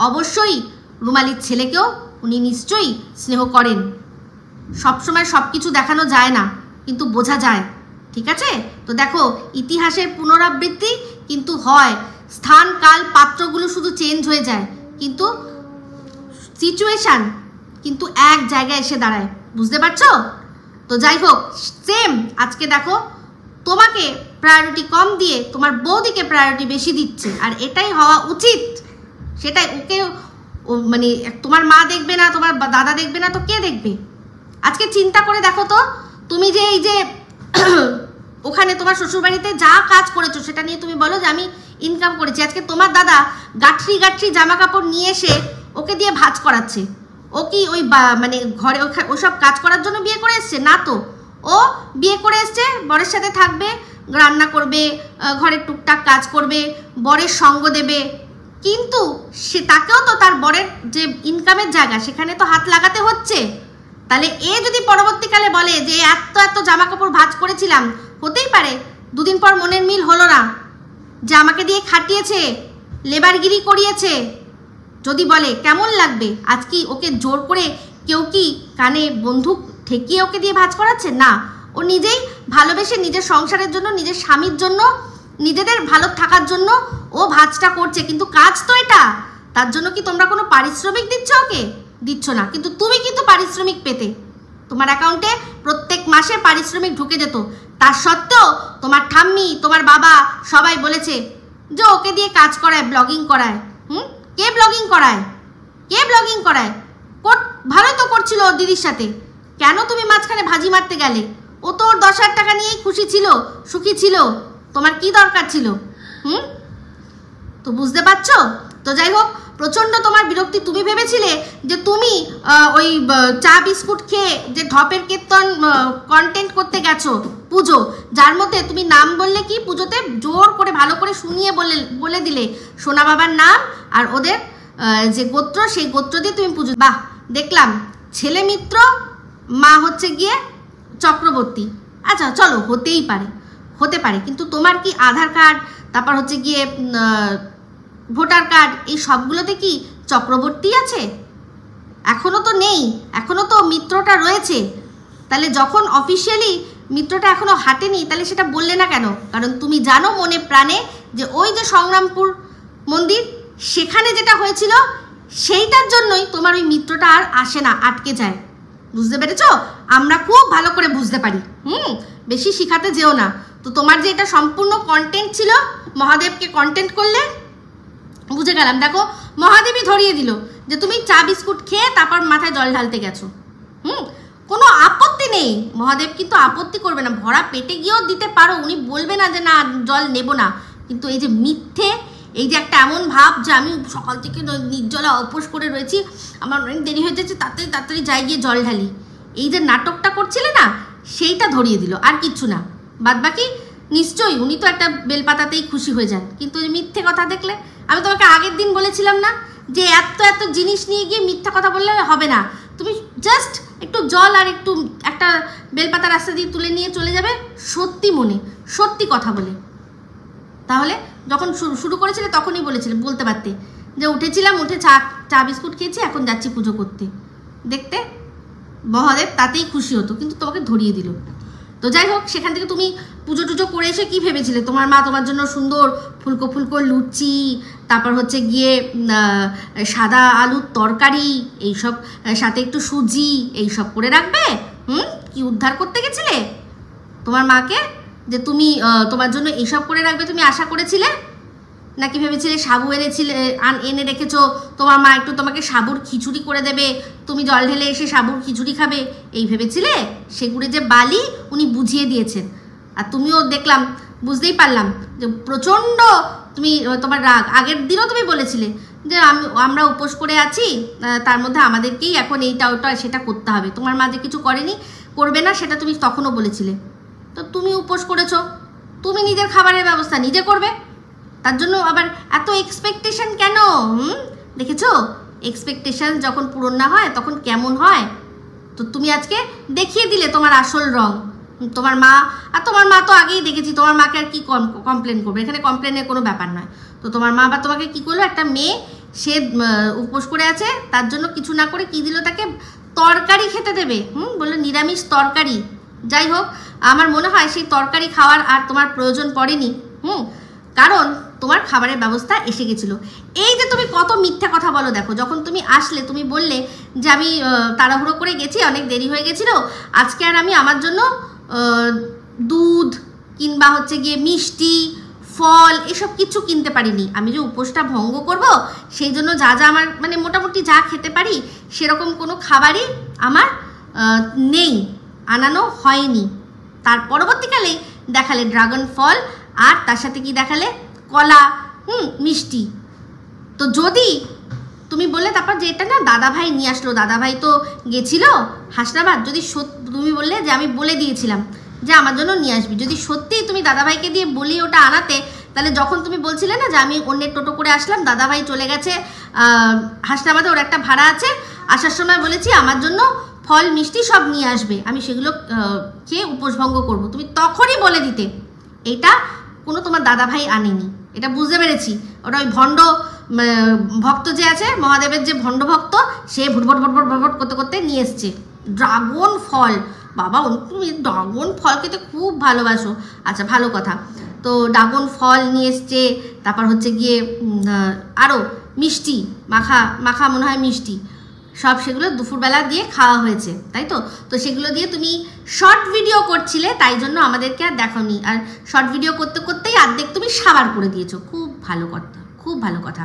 অবশ্যই রুমালির ছেলেকেও উনি নিশ্চয়ই স্নেহ করেন। সবসময় সব কিছু দেখানো যায় না, কিন্তু বোঝা যায়, ঠিক আছে? তো দেখো, ইতিহাসের পুনরাবৃত্তি কিন্তু হয়, স্থান কাল পাত্রগুলো শুধু চেঞ্জ হয়ে যায়, কিন্তু সিচুয়েশান কিন্তু এক জায়গায় এসে দাঁড়ায়। বুঝতে পারছো? তো যাই হোক, সেম আজকে দেখো, তোমাকে প্রায়োরিটি কম দিয়ে তোমার বৌদিকে প্রায়োরিটি বেশি দিচ্ছে, আর এটাই হওয়া উচিত। সেটাই, মানে তোমার মা দেখবে না, তোমার দাদা দেখবে না, তো কে দেখবে? আজকে চিন্তা করে দেখো তো, তুমি যে এই যে ওখানে তোমার শ্বশুরবাড়িতে যা কাজ করেছো সেটা নিয়ে তুমি বলো যে আমি ইনকাম করেছি। আজকে তোমার দাদা গাঁঠরি গাঁঠরি জামা কাপড় নিয়ে এসে ওকে দিয়ে ভাঁজ করাচ্ছে। ও কি ওই মানে ঘরে ওসব কাজ করার জন্য বিয়ে করে এসছে? না তো, ও বিয়ে করে এসছে বরের সাথে থাকবে, রান্না করবে, ঘরের টুকটাক কাজ করবে, বরের সঙ্গ দেবে, কিন্তু সে তাকেও তো তার বরের যে ইনকামের জায়গা সেখানে তো হাত লাগাতে হচ্ছে। তাহলে এ যদি পরবর্তীকালে বলে যে এত এত জামা কাপড় ভাঁজ করেছিলাম, হতেই পারে দুদিন পর মনের মিল হলো না, যে আমাকে দিয়ে খাটিয়েছে, লেবারগিরি করিয়েছে, যদি বলে কেমন লাগবে? আজ কি ওকে জোর করে কেউ কি কানে বন্দুক ঠেকিয়ে ওকে দিয়ে ভাঁজ করাচ্ছে? না, ও নিজেই ভালোবেসে নিজের সংসারের জন্য, নিজের স্বামীর জন্য, নিজেদের ভালো থাকার জন্য ও ভাঁজটা করছে। কিন্তু কাজ তো এটা, তার জন্য কি তোমরা কোনো পারিশ্রমিক দিচ্ছ ওকে? দিচ্ছ না। কিন্তু তুমি কিন্তু পারিশ্রমিক পেতে, তোমার অ্যাকাউন্টে প্রত্যেক মাসে পারিশ্রমিক ঢুকে যেত। তার সত্ত্বেও তোমার ঠাম্মি, তোমার বাবা সবাই বলেছে যে ওকে দিয়ে কাজ করায়, ব্লগিং করায়। কে ব্লগিং করায়? কে ব্লগিং করায়? ভালো তো করছিল ওর দিদির সাথে, কেন তুমি মাঝখানে ভাজি মারতে গেলে? ও তো ওর 10,000 টাকা নিয়েই খুশি ছিল, সুখী ছিল, তোমার কি দরকার ছিল? তো বুঝতে পারছো তো? যাই হোক, প্রচণ্ড তোমার বিরক্তি। তুমি ভেবেছিলে যে তুমি ওই চা বিস্কুট খেয়ে যে ঢপের কীর্তন কন্টেন্ট করতে গেছো পুজো, যার মধ্যে তুমি নাম বললে কি পুজোতে জোর করে ভালো করে শুনিয়ে বলে দিলে সোনা বাবার নাম আর ওদের যে গোত্র, সেই গোত্র দিয়ে তুমি পুজো। বাহ, দেখলাম ছেলে মিত্র, মা হচ্ছে গিয়ে চক্রবর্তী। আচ্ছা চলো, হতেই পারে, হতে পারে, কিন্তু তোমার কি আধার কার্ড, তারপর হচ্ছে গিয়ে ভোটার কার্ড, এই সবগুলোতে কি চক্রবর্তী আছে? এখনো তো নেই, এখনো তো মিত্রটা রয়েছে। তাহলে যখন অফিসিয়ালি মিত্রটা এখনো হাঁটেনি, তাহলে সেটা বললে না কেন? কারণ তুমি জানো মনে প্রাণে যে ওই যে সংগ্রামপুর মন্দির, সেখানে যেটা হয়েছিল সেইটার জন্যই তোমার ওই মিত্রটা আর আসে না, আটকে যায়। বুঝতে পেরেছো? আমরা খুব ভালো করে বুঝতে পারি, বেশি শিখাতে যেও না। তো তোমার যে এটা সম্পূর্ণ কন্টেন্ট ছিল, মহাদেবকে কন্টেন্ট করলে, বুঝে গেলাম। দেখো, মহাদেবই ধরিয়ে দিল যে তুমি চা বিস্কুট খেয়ে তারপর মাথায় জল ঢালতে গেছো। কোনো আপত্তি নেই, মহাদেব কিন্তু আপত্তি করবে না, ভরা পেটে গিয়েও দিতে পারো, উনি বলবে না যে না জল নেব না। কিন্তু এই যে মিথ্যে, এই যে একটা এমন ভাব যে আমি সকাল থেকে নির্জলা উপোস করে রয়েছি, আমার অনেক দেরি হয়ে যাচ্ছে, তাড়াতাড়ি তাড়াতাড়ি যাই গিয়ে জল ঢালি, এই যে নাটকটা করছিলে না, সেইটা ধরিয়ে দিল, আর কিচ্ছু না। বাদবাকি নিশ্চয়ই উনি তো একটা বেলপাতাতেই খুশি হয়ে যান। কিন্তু ওই মিথ্যে কথা দেখলে, আমি তোমাকে আগের দিন বলেছিলাম না যে এত এত জিনিস নিয়ে গিয়ে মিথ্যা কথা বললে হবে না, তুমি জাস্ট একটু জল আর একটু একটা বেলপাতা রাস্তা দিয়ে তুলে নিয়ে চলে যাবে সত্যি মনে, সত্যি কথা বলে। তাহলে যখন শুরু করেছিলে তখনই বলতে পারতে যে উঠেছিলাম, উঠে চা বিস্কুট খেয়েছি, এখন যাচ্ছি পুজো করতে। দেখতে মহাদেব তাতেই খুশি হতো, কিন্তু তোমাকে ধরিয়ে দিল। তো যাই হোক, সেখান থেকে তুমি পুজো টুজো করে এসে কী ভেবেছিলে? তোমার মা তোমার জন্য সুন্দর ফুলকো ফুলকো লুচি, তারপর হচ্ছে গিয়ে সাদা আলুর তরকারি, এইসব সাথে একটু সুজি, এইসব করে রাখবে। কি উদ্ধার করতে গেছিলে তোমার মাকে যে তুমি তোমার জন্য এইসব করে রাখবে? তুমি আশা করেছিলে নাকি ভেবেছিলে সাবু এনে রেখেছো, তোমার মা একটু তোমাকে সাবুর খিচুড়ি করে দেবে, তুমি জল ঢেলে এসে সাবুর খিচুড়ি খাবে, এই ভেবেছিলে? সেগুলো যে বালি উনি বুঝিয়ে দিয়েছেন। আর তুমিও দেখলাম, বুঝতেই পারলাম যে প্রচণ্ড তুমি, তোমার রাগ। আগের দিনও তুমি বলেছিলে যে আমরা উপোস করে আছি, তার মধ্যে আমাদেরকেই এখন এইটা ওটা সেটা করতে হবে। তোমার মা যে কিছু করবে না সেটা তুমি তখনও বলেছিলে। তো তুমি উপোস করেছো, তুমি নিজের খাবারের ব্যবস্থা নিজে করবে, তার জন্য আবার এত এক্সপেকটেশন কেন? দেখেছো, এক্সপেকটেশন যখন পূরণ না হয় তখন কেমন হয়। তো তুমি আজকে দেখিয়ে দিলে তোমার আসল রং। তোমার মা তো আগেই দেখেছি, তোমার মাকে আর কি কমপ্লেন করবে, এখানে কমপ্লেনের কোনো ব্যাপার নয়। তো তোমার মা আবার তোমাকে কি করলো? একটা মেয়ে, সে উপোস করে আছে, তার জন্য কিছু না করে কি দিল তাকে? তরকারি খেতে দেবে। বললো নিরামিষ তরকারি। যাই হোক, আমার মনে হয় সেই তরকারি খাওয়ার আর তোমার প্রয়োজন পড়েনি, কারণ তোমার খাবারের ব্যবস্থা এসে গেছিলো। এই যে তুমি কত মিথ্যা কথা বলো, দেখো যখন তুমি আসলে তুমি বললে যে আমি তাড়াহুড়ো করে গেছি, অনেক দেরি হয়ে গেছিলো, আজকে আর আমি আমার জন্য দুধ কিংবা হচ্ছে গিয়ে মিষ্টি, ফল এসব কিছু কিনতে পারিনি। আমি যে উপোসটা ভঙ্গ করব সেই জন্য যা যা আমার মানে মোটামুটি যা খেতে পারি সেরকম কোনো খাবারই আমার নেই, আনানো হয়নি। তার পরবর্তীকালে দেখালে ড্রাগন ফল, আর তার সাথে কি দেখালে, কলা, মিষ্টি। তো যদি তুমি বললে তারপর যে এটা না দাদাভাই নিয়ে আসলো, দাদাভাই তো গেছিল হাসনাবাদ, যদি তুমি বললে যে আমি বলে দিয়েছিলাম যে আমার জন্য নিয়ে আসবি, যদি সত্যিই তুমি দাদাভাইকে দিয়ে বলি ওটা আনাতে, তাহলে যখন তুমি বলছিলে না যে আমি অন্যের টোটো করে আসলাম, দাদাভাই চলে গেছে হাসনাবাদে, ওর একটা ভাড়া আছে, আসার সময় বলেছি আমার জন্য ফল মিষ্টি সব নিয়ে আসবে, আমি সেগুলো খেয়ে উপোসভঙ্গ করব, তুমি তখনই বলে দিতে। এটা কোনো তোমার দাদাভাই আনেনি, এটা বুঝতে পেরেছি। ওটা ওই ভণ্ড ভক্ত যে আছে, মহাদেবের যে ভণ্ড ভক্ত, সে ভুটভট ভটভট ভটভট করতে করতে নিয়ে এসছে ড্রাগন ফল। বাবা তুমি ড্রাগন ফল খেতে খুব ভালোবাসো, আচ্ছা ভালো কথা। তো ড্রাগন ফল নিয়ে এসছে, তারপর হচ্ছে গিয়ে আরও মিষ্টি, মাখা মাখা মনে হয় মিষ্টি, সব সেগুলো দুপুরবেলা দিয়ে খাওয়া হয়েছে, তাই তো। তো সেগুলো দিয়ে তুমি শর্ট ভিডিও করছিলে, তাই জন্য আমাদেরকে আর দেখাওনি, আর শর্ট ভিডিও করতে করতেই অর্ধেক তুমি সাবার করে দিয়েছো। খুব ভালো কথা, খুব ভালো কথা।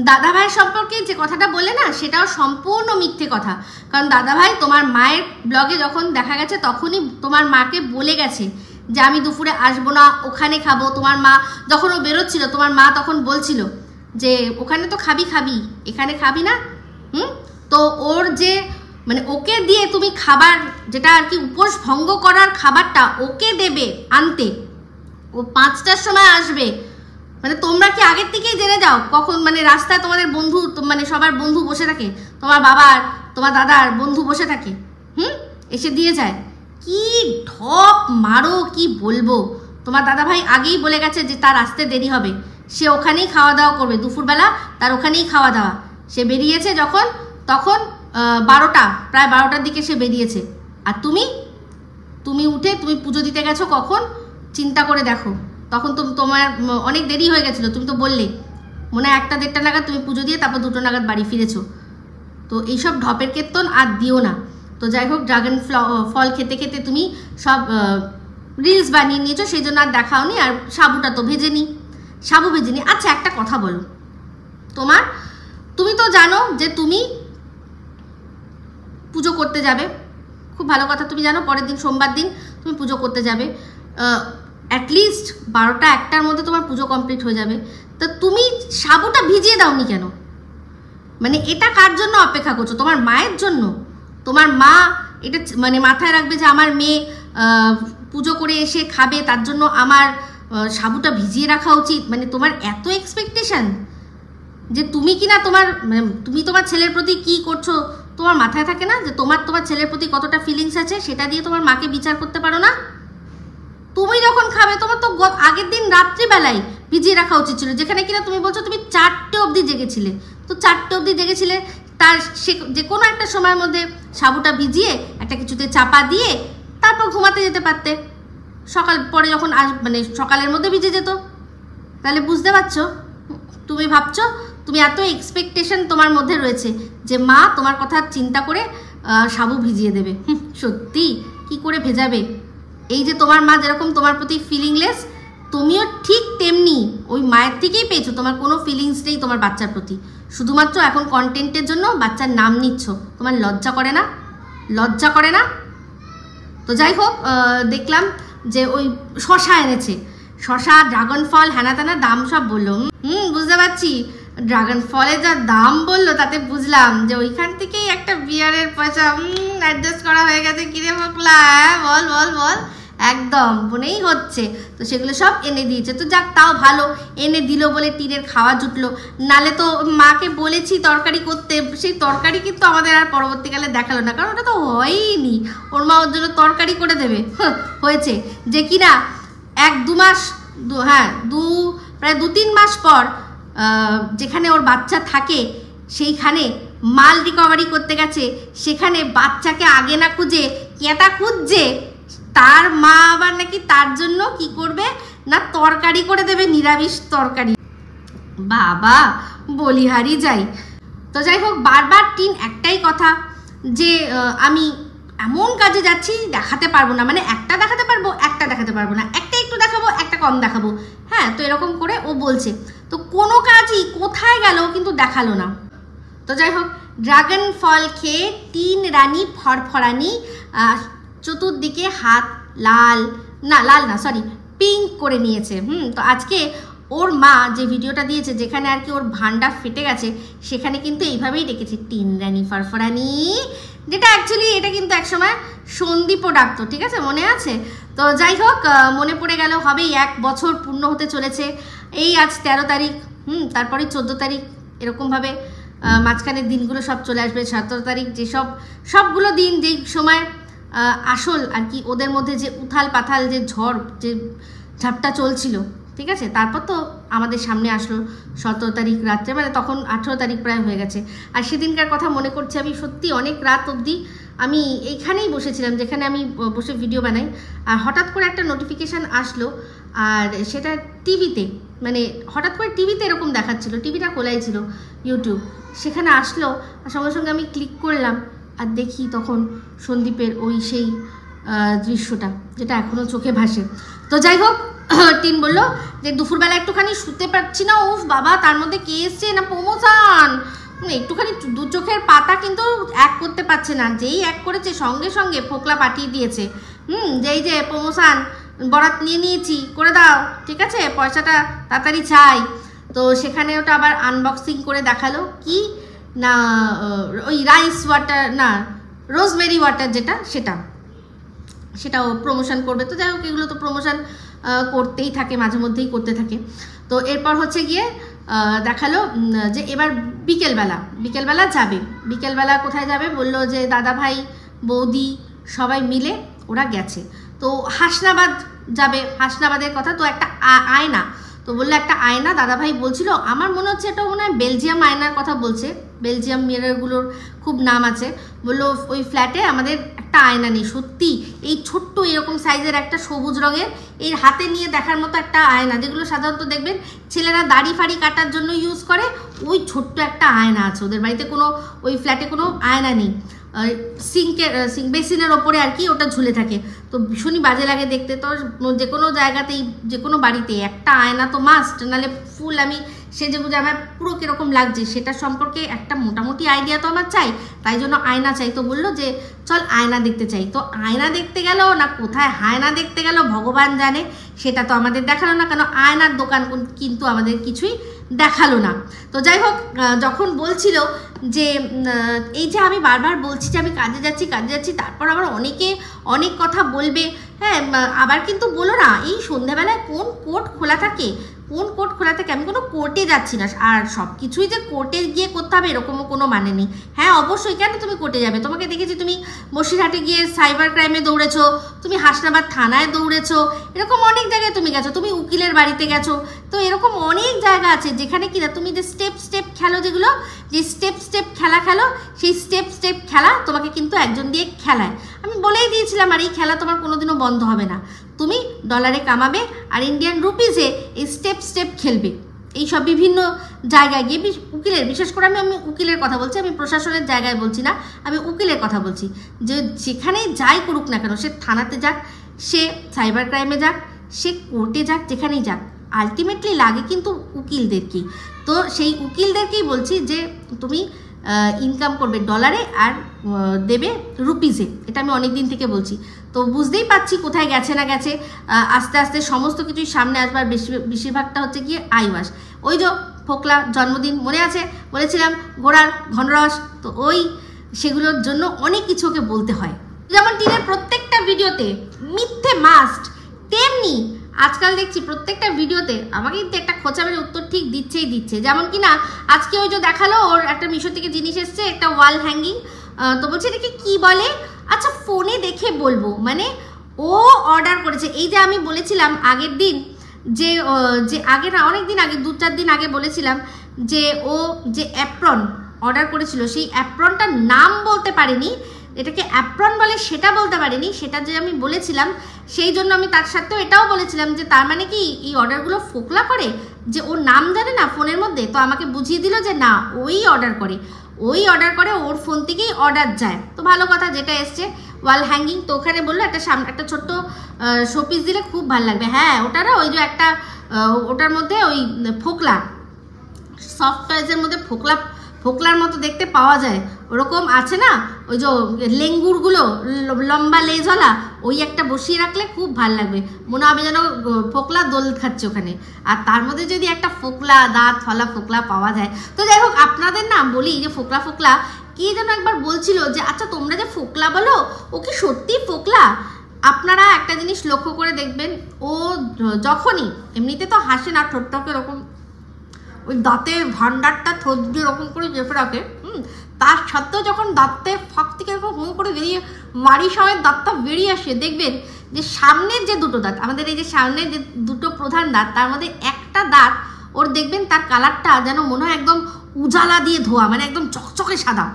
দাদাভাই সম্পর্কে যে কথাটা বলে না, সেটাও সম্পূর্ণ মিথ্যে কথা। কারণ দাদাভাই তোমার মায়ের ব্লগে যখন দেখা গেছে তখনই তোমার মাকে বলে গেছে যে আমি দুপুরে আসবো না, ওখানে খাবো। তোমার মা যখন ও বেরোচ্ছিল, তোমার মা তখন বলছিল যে ওখানে তো খাবি খাবি, এখানে খাবি না। তো ওর যে মানে ওকে দিয়ে তুমি খাবার, যেটা আর কি উপোস ভঙ্গ করার খাবারটা ওকে দেবে আনতে, ও 5টার সময় আসবে। মানে তোমরা কি আগের থেকেই জেনে যাও কখন, মানে রাস্তায় তোমাদের বন্ধু, মানে সবার বন্ধু বসে থাকে, তোমার বাবার তোমার দাদার বন্ধু বসে থাকে, এসে দিয়ে যায়। কি ঢপ মারো, কি বলবো। তোমার দাদাভাই আগেই বলে গেছে যে তার আসতে দেরি হবে, সে ওখানেই খাওয়া দাওয়া করবে, দুপুরবেলা তার ওখানেই খাওয়া দাওয়া। সে বেরিয়েছে যখন, তখন 12টা, প্রায় 12টার দিকে সে বেরিয়েছে। আর তুমি উঠে তুমি পুজো দিতে গেছো কখন, চিন্তা করে দেখো। তখন তো তোমার অনেক দেরি হয়ে গেছিলো, তুমি তো বললে মনে হয় 1টা-1:30 নাগাদ তুমি পুজো দিয়ে তারপর 2টো নাগাদ বাড়ি ফিরেছো। তো এইসব ঢপের কীর্তন আর দিও না। তো যাই হোক, ড্রাগন ফল খেতে খেতে তুমি সব রিলস বানিয়ে নিয়েছো, সেই জন্য আর দেখাওনি। আর সাবুটা তো সাবু ভেজে নি। আচ্ছা একটা কথা বলো, তুমি তো জানো যে তুমি পুজো করতে যাবে, খুব ভালো কথা। তুমি জানো পরের দিন সোমবার দিন তুমি পুজো করতে যাবে, অ্যাটলিস্ট 12টা-1টার মধ্যে তোমার পুজো কমপ্লিট হয়ে যাবে। তো তুমি সাবুটা ভিজিয়ে দাওনি কেন? মানে এটা কার জন্য অপেক্ষা করছো? তোমার মায়ের জন্য? তোমার মা এটা মানে মাথায় রাখবে যে আমার মেয়ে পুজো করে এসে খাবে, তার জন্য আমার সাবুটা ভিজিয়ে রাখা উচিত? মানে তোমার এত এক্সপেকটেশন যে তুমি কিনা তুমি তোমার ছেলের প্রতি কি করছো তোমার মাথায় থাকে না? যে তোমার ছেলের প্রতি কতটা ফিলিংস আছে, সেটা দিয়ে তোমার মাকে বিচার করতে পারো না? তুমি যখন খাবে তোমার তো আগের দিন রাত্রিবেলায় ভিজিয়ে রাখা উচিত ছিল, যেখানে কিনা তুমি বলছো তুমি 4টে অবধি জেগেছিলে। তো 4টে অবধি জেগেছিলে, তার যে কোনো একটা সময়ের মধ্যে সাবুটা ভিজিয়ে একটা কিছুতে চাপা দিয়ে তারপর ঘুমাতে যেতে পারতে। সকাল পরে যখন মানে সকালের মধ্যে ভিজে যেত। তাহলে বুঝতে পারছো, তুমি ভাবছো, তুমি এত এক্সপেকটেশন তোমার মধ্যে রয়েছে যে মা তোমার কথা চিন্তা করে সাবু ভিজিয়ে দেবে। সত্যি কি করে ভেজাবে? এই যে তোমার মা যেরকম তোমার প্রতি ফিলিংলেস, তুমিও ঠিক তেমনি ওই মায়ের থেকেই পেয়েছো। তোমার কোনো ফিলিংস নেই তোমার বাচ্চার প্রতি, শুধুমাত্র এখন কন্টেন্টের জন্য বাচ্চার নাম নিচ্ছ। তোমার লজ্জা করে না? লজ্জা করে না? তো যাই হোক, দেখলাম যে ওই শশা এনেছে, শশা, ড্রাগন ফল, হ্যানা ত্যানা দাম সব বললো। বুঝতে পারছি, ড্রাগন ফলে যা দাম বললো তাতে বুঝলাম যে ওইখান থেকেই একটা বিয়ারের পয়সা অ্যাডজাস্ট করা হয়ে গেছে। কিরে বকলা, বল বল বল, একদম মনেই হচ্ছে। তো সেগুলো সব এনে দিয়েছে। তো যাক, তাও ভালো, এনে দিল বলে টিনের খাওয়া জুটলো। নালে তো মাকে বলেছি তরকারি করতে, সেই তরকারি কিন্তু আমাদের আর পরবর্তীকালে দেখালো না, কারণ ওটা তো হয়নি। ওর মা ওর জন্য তরকারি করে দেবে, হয়েছে যে কিনা 1-2 মাস, প্রায় 2-3 মাস পর যেখানে ওর বাচ্চা থাকে সেইখানে মাল রিকভারি করতে গেছে, সেখানে বাচ্চাকে আগে না খুঁজে কেটা খুঁজছে। তার মা আবার নাকি তার জন্য কি করবে না, তরকারি করে দেবে, নিরামিষ তরকারি। বাবা বলিহারি যাই। তো যাই হোক, বারবার টিন একটাই কথা যে আমি এমন কাজে যাচ্ছি দেখাতে পারবো না, মানে একটা দেখাতে পারবো, একটা দেখাতে পারবো না, একটা একটু দেখাবো, একটা কম দেখাবো। হ্যাঁ, তো এরকম করে ও বলছে। তো কোনো কাজই কোথায় গেল কিন্তু দেখালো না। তো যাই হোক, ড্রাগন ফল খেয়ে 3 রানী ফরফরানি, চতুর্দিকে হাত লাল না সরি পিঙ্ক করে নিয়েছে। তো আজকে ওর মা যে ভিডিওটা দিয়েছে, যেখানে আর কি ওর ভান্ডা ফেটে গেছে, সেখানে কিন্তু এইভাবেই ডেকেছে 3 রানী ফরফরানি, যেটা অ্যাকচুয়ালি এটা কিন্তু একসময় সন্দীপও ডাকতো, ঠিক আছে, মনে আছে? তো যাই হোক, মনে পড়ে গেল, হবেই 1 বছর পূর্ণ হতে চলেছে। এই আজ 13 তারিখ, তারপরে 14 তারিখ, এরকমভাবে মাঝখানের দিনগুলো সব চলে আসবে। 17 তারিখ, যেসব সবগুলো দিন যেই সময় আসল আর কি ওদের মধ্যে যে উথাল পাথাল যে ঝড় যে ঝাপটা চলছিল, ঠিক আছে, তারপর তো আমাদের সামনে আসলো 17 তারিখ রাত্রে, মানে তখন 18 তারিখ প্রায় হয়ে গেছে। আর সেদিনকার কথা মনে করছি আমি, সত্যি অনেক রাত অবধি আমি এইখানেই বসেছিলাম, যেখানে আমি বসে ভিডিও বানাই। আর হঠাৎ করে একটা নোটিফিকেশান আসলো, আর সেটা টিভিতে, মানে হঠাৎ করে টিভিতে এরকম দেখাচ্ছিল, টিভিটা খোলাই ছিল, ইউটিউব, সেখানে আসলো। আর সঙ্গে সঙ্গে আমি ক্লিক করলাম আর দেখি তখন সন্দীপের ওই সেই দৃশ্যটা, যেটা এখনও চোখে ভাসে। তো যাই হোক, টিন বললো যে দুপুরবেলা একটুখানি শুতে পারছি না, উফ বাবা, তার মধ্যে কে এসছে না প্রমোশন, একটুখানি 2 চোখের পাতা কিন্তু এক করতে পারছে না। যেই এক করেছে সঙ্গে সঙ্গে ফোকলা পাঠিয়ে দিয়েছে, যেই যে প্রমোশন বরাত নিয়ে নিয়েছি, করে দাও, ঠিক আছে, পয়সাটা তাড়াতাড়ি চাই। তো সেখানে ওটা আবার আনবক্সিং করে দেখালো কি না, ওই রাইস ওয়াটার না রোজমেরি ওয়াটার যেটা, সেটাও প্রমোশন করবে। তো যাই হোক, এগুলো তো প্রমোশন করতেই থাকে, মাঝে মধ্যেই করতে থাকে। তো এরপর হচ্ছে গিয়ে দেখালো যে এবার বিকেলবেলা যাবে। বিকেলবেলা কোথায় যাবে বললো যে দাদা ভাই বৌদি সবাই মিলে ওরা গেছে, তো হাসনাবাদ যাবে। হাসনাবাদের কথা তো একটা আয়না, তো বললো একটা আয়না, দাদাভাই বলছিল, আমার মনে হচ্ছে এটা মনে হয় বেলজিয়াম আয়নার কথা বলছে, বেলজিয়াম মিররগুলোর খুব নাম আছে। বললো ওই ফ্ল্যাটে আমাদের একটা আয়না নেই। সত্যি এই ছোট্ট এরকম সাইজের একটা সবুজ রঙের, এই হাতে নিয়ে দেখার মতো একটা আয়না, যেগুলো সাধারণত দেখবেন ছেলেরা দাড়ি ফাড়ি কাটার জন্য ইউজ করে, ওই ছোট্ট একটা আয়না আছে ওদের বাড়িতে। কোনো ওই ফ্ল্যাটে কোনো আয়না নেই, সিঙ্ক বেসিনের ওপরে আর কি ওটা ঝুলে থাকে। তো ভীষণই বাজে লাগে দেখতে। তো যে কোনো জায়গাতেই, যে কোনো বাড়িতে একটা আয়না তো মাস্ট, নাহলে ফুল আমি সেজে গুজে আমার পুরো কীরকম লাগছে সেটা সম্পর্কে একটা মোটামুটি আইডিয়া তো আমার চাই, তাই জন্য আয়না চাই। তো বললো যে চল আয়না দেখতে চাই। তো আয়না দেখতে গেল না কোথায় হায়না দেখতে গেল ভগবান জানে, সেটা তো আমাদের দেখালো না, কেন আয়নার দোকান কিন্তু আমাদের কিছুই দেখালো না। তো যাই হোক, যখন বলছিল যে এই যে আমি বারবার বলছি যে আমি কাজে যাচ্ছি, তারপর আবার অনেকে অনেক কথা বলবে, হ্যাঁ, আবার কিন্তু বলো না এই সন্ধ্যাবেলায় কোন কোর্ট খোলা থাকে, আমি কোনো কোর্টে যাচ্ছি না। আর সব কিছুই যে কোর্টে গিয়ে করতে হবে এরকমও কোনো মানে নেই। হ্যাঁ অবশ্যই, কেন তুমি কোর্টে যাবে? তোমাকে দেখেছি তুমি বসিরহাটে গিয়ে সাইবার ক্রাইমে দৌড়েছো, তুমি হাসনাবাদ থানায় দৌড়েছো, এরকম অনেক জায়গায় তুমি গেছো, তুমি উকিলের বাড়িতে গেছো। তো এরকম অনেক জায়গা আছে যেখানে কিনা তুমি যে স্টেপ খেলো, যেগুলো যে স্টেপ খেলা খেলো, সেই স্টেপ খেলা তোমাকে কিন্তু একজন দিয়ে খেলায়। আমি বলেই দিয়েছিলাম, আর এই খেলা তোমার কোনোদিনও বন্ধ হবে না। তুমি ডলারে কামাবে আর ইন্ডিয়ান রুপিজে এই স্টেপ খেলবে। এই সব বিভিন্ন জায়গায় গিয়ে উকিলের, বিশেষ করে আমি উকিলের কথা বলছি, আমি প্রশাসনের জায়গায় বলছি না, আমি উকিলের কথা বলছি। যে যেখানেই যাই করুক না কেন, সে থানাতে যাক, সে সাইবার ক্রাইমে যাক, সে কোর্টে যাক, যেখানেই যাক, আলটিমেটলি লাগে কিন্তু উকিলদেরকেই। তো সেই উকিলদেরকেই বলছি যে তুমি ইনকাম করবে ডলারে আর দেবে রুপিজে, এটা আমি অনেক দিন থেকে বলছি। তো বুঝতেই পারছি কোথায় গেছে না গেছে, আস্তে আস্তে সমস্ত কিছুই সামনে আসবার বেশিরভাগটা হচ্ছে গিয়ে আইওয়াস। ওই যে ফোকলা জন্মদিন মনে আছে, বলেছিলাম ঘোড়ার ঘনরস, তো ওই সেগুলোর জন্য অনেক কিছু ওকে বলতে হয়। যেমন টিনের প্রত্যেকটা ভিডিওতে মিথ্যে মাস্ট, তেমনি আজকাল দেখছি প্রত্যেকটা ভিডিওতে আমাকে কিন্তু একটা খোঁচা মেরে উত্তর ঠিক দিচ্ছে। যেমন কি না, আজকে ওই যে দেখালো ওর একটা মিশো থেকে জিনিস এসছে, একটা ওয়াল হ্যাঙ্গিং। তো বলছে এটাকে কী বলে, আচ্ছা ফোনে দেখে বলবো, মানে ও অর্ডার করেছে। এই যে আমি বলেছিলাম আগের দিন যে আগে না, অনেক দিন আগে, 2-4 দিন আগে বলেছিলাম যে ও যে অ্যাপ্রন অর্ডার করেছিল, সেই অ্যাপ্রনটার নাম বলতে পারেনি, এটাকে অ্যাপ্রন বলে সেটা বলতে পারিনি, সেটা যে আমি বলেছিলাম, সেই জন্য আমি তার সাথেও এটাও বলেছিলাম যে তার মানে কি এই অর্ডারগুলো ফোকলা করে, যে ওর নাম জানে না ফোনের মধ্যে। তো আমাকে বুঝিয়ে দিল যে না, ওই অর্ডার করে, ও ওই অর্ডার করে, ওর ফোন থেকেই অর্ডার যায়। তো ভালো কথা, যেটা এসছে ওয়াল হ্যাঙ্গিং, তো ওখানে বললো একটা ছোট্ট শোপিস দিলে খুব ভালো লাগবে। হ্যাঁ, ওটারা ওই যে একটা ওটার মধ্যে ওই ফোকলা, সফট টয়েসের মধ্যে ফোকলার মতো দেখতে পাওয়া যায়, ওরকম আছে না, ওই যে লেঙ্গুরগুলো লম্বা লেজওয়ালা, ওই একটা বসিয়ে রাখলে খুব ভালো লাগবে, মনে হবে যেন ফোকলা দোল খাচ্ছে ওখানে। আর তার মধ্যে যদি একটা ফোকলা, দাঁত ফলা ফোকলা পাওয়া যায়। তো যাই হোক, আপনাদের না বলি যে ফোকলা কি যেন একবার বলছিল যে আচ্ছা তোমরা যে ফোকলা বলো, ও কি সত্যি ফোকলা? আপনারা একটা জিনিস লক্ষ্য করে দেখবেন, ও যখনই এমনিতে তো হাসে না, ঠোঁটটাকে এরকম ওই দাঁতের ভান্ডারটা ঠোঁট দিয়ে এরকম করে চেপে রাখে, তার সত্ত্বেও যখন দাঁতের ফাঁক থেকে এরকম হুঁ করে বেরিয়ে মারি সময় দাঁতটা বেরিয়ে আসে, দেখবেন যে সামনের যে দুটো দাঁত, আমাদের এই যে সামনের যে দুটো প্রধান দাঁত, তার মধ্যে একটা দাঁত ওর দেখবেন তার কালারটা যেন মনে হয় একদম উজালা দিয়ে ধোয়া, মানে একদম চকচকে সাদা।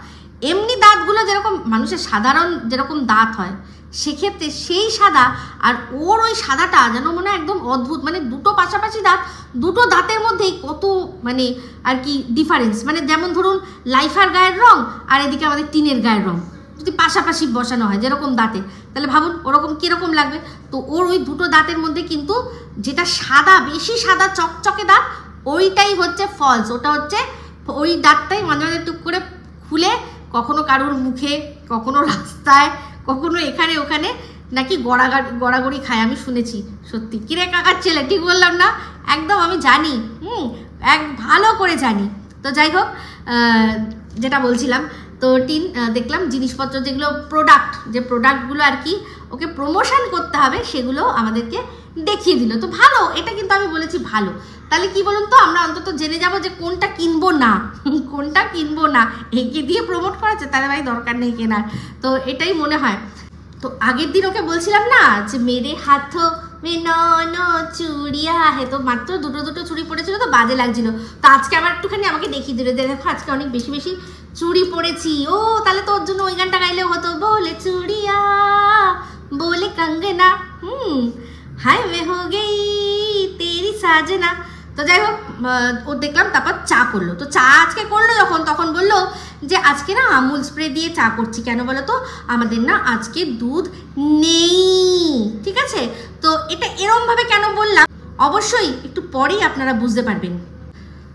এমনি দাঁতগুলো যেরকম মানুষের সাধারণ যেরকম দাঁত হয়, সেক্ষেত্রে সেই সাদা আর ওর ওই সাদাটা যেন মনে হয় একদম অদ্ভুত, মানে দুটো পাশাপাশি দাঁত, দুটো দাঁতের মধ্যেই কত মানে আর কি ডিফারেন্স, মানে যেমন ধরুন লাইফার গায়ের রং আর এদিকে আমাদের টিনের গায়ের রং যদি পাশাপাশি বসানো হয় যেরকম দাঁতে, তাহলে ভাবুন ওরকম কীরকম লাগবে। তো ওর ওই দুটো দাঁতের মধ্যে কিন্তু যেটা সাদা, বেশি সাদা চকচকে দাঁত, ওইটাই হচ্ছে ফলস, ওটা হচ্ছে ওই দাঁতটাই মাঝে মাঝে টুক করে খুলে কখনো কারোর মুখে, কখনো রাস্তায়, কখনো এখানে ওখানে নাকি গড়াগড়ি খায়, আমি শুনেছি। সত্যি কিরে কাকার ছেলে, ঠিক বললাম না? একদম আমি জানি, ভালো করে জানি। তো যাই হোক, যেটা বলছিলাম, তো টিন দেখলাম জিনিসপত্র যেগুলো যে প্রোডাক্টগুলো আর কি ওকে প্রমোশন করতে হবে, সেগুলো আমাদেরকে দেখিয়ে দিল। তো ভালো, এটা কিন্তু আমি বলেছি ভালো। তাহলে কি বলুন তো, আমরা অন্তত জেনে যাব যে কোনটা কিনবো না, কোনটা কিনবো না। একে দিয়ে প্রমোট করাচ্ছে, তাহলে ভাই দরকার নেই কেনার। তো এটাই মনে হয়। তো আগের দিন ওকে বলছিলাম না যে মেরে হাত মে ন চুড়িয়া হে, তো মাত্র দুটো চুড়ি পড়েছিল, তো বাজে লাগছিল। তো আজকে আবার একটুখানি আমাকে দেখিয়ে দিল, দেখো আজকে অনেক বেশি বেশি চুড়ি পড়েছি। ও তাহলে তোর জন্য ওই গানটা গাইলেও হতো, বলে চুড়িয়া বলে কঙ্গনা, হায় মে হো গেই তেরি সাজনা। তো যাই হোক, ও দেখলাম তারপর চা করলো। তো চা আজকে করলো যখন, তখন বললো যে আজকে না আমুল স্প্রে দিয়ে চা করছি। কেন বলো তো, আমাদের না আজকে দুধ নেই, ঠিক আছে? তো এটা এরমভাবে কেন বললাম অবশ্যই একটু পরেই আপনারা বুঝতে পারবেন।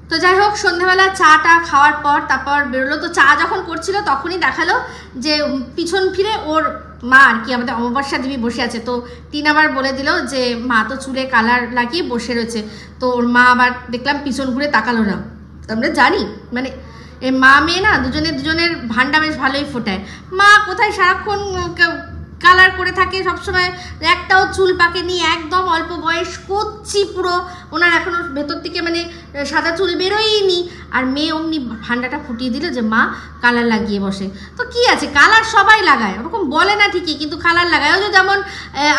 তো যাই হোক, সন্ধ্যাবেলা চাটা খাওয়ার পর তারপর বেরোলো। তো চা যখন করছিল তখনই দেখালো যে পিছন ফিরে ওর মা আর কি আমাদের অমাবস্যা দেবী বসে আছে। তো টিন আবার বলে দিল যে মা তো চুলে কালার লাগিয়ে বসে রয়েছে। তো ওর মা আবার দেখলাম পিছন ঘুরে তাকালো না। আমরা জানি মানে এই মা মেয়ে না দুজনের ভান্ডা বেশ ভালোই ফোটায়। মা কোথায় সারাক্ষণ কালার করে থাকে, সবসময় একটাও চুল পাকেনি, একদম অল্প বয়স, কচ্ছি পুরো, ওনার এখনও ভেতর থেকে মানে সাদা চুল বেরোয়নি। আর মেয়ে অমনি ভান্ডাটা ফুটিয়ে দিল যে মা কালার লাগিয়ে বসে। তো কি আছে, কালার সবাই লাগায়, ওরকম বলে না ঠিকই, কিন্তু কালার লাগায়। ওই যে যেমন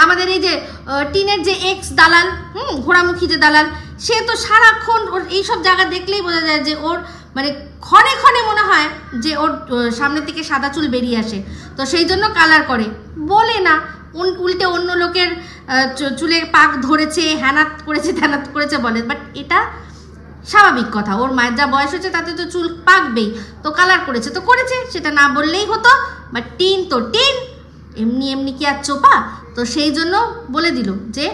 আমাদের এই যে টিনের যে এক্স দালাল, ঘোড়ামুখী যে দালাল, সে তো সারাক্ষণ ওর এইসব জায়গা দেখলেই বোঝা যায় যে ওর মানে ক্ষণে ক্ষণে মনে হয় যে ওর সামনের থেকে সাদা চুল বেরিয়ে আসে। তো সেই জন্য কালার করে, বলে না, উল্টে অন্য লোকের চুলে পাক ধরেছে, হ্যানাত করেছে ত্যানাত করেছে বলে। বাট এটা স্বাভাবিক কথা, ওর মায়ের যা বয়স হচ্ছে তাতে তো চুল পাকবেই। তো কালার করেছে তো করেছে, সেটা না বললেই হতো। বাট টিন তো টিন, এমনি কি আর চোপা? তো সেই জন্য বলে দিল যে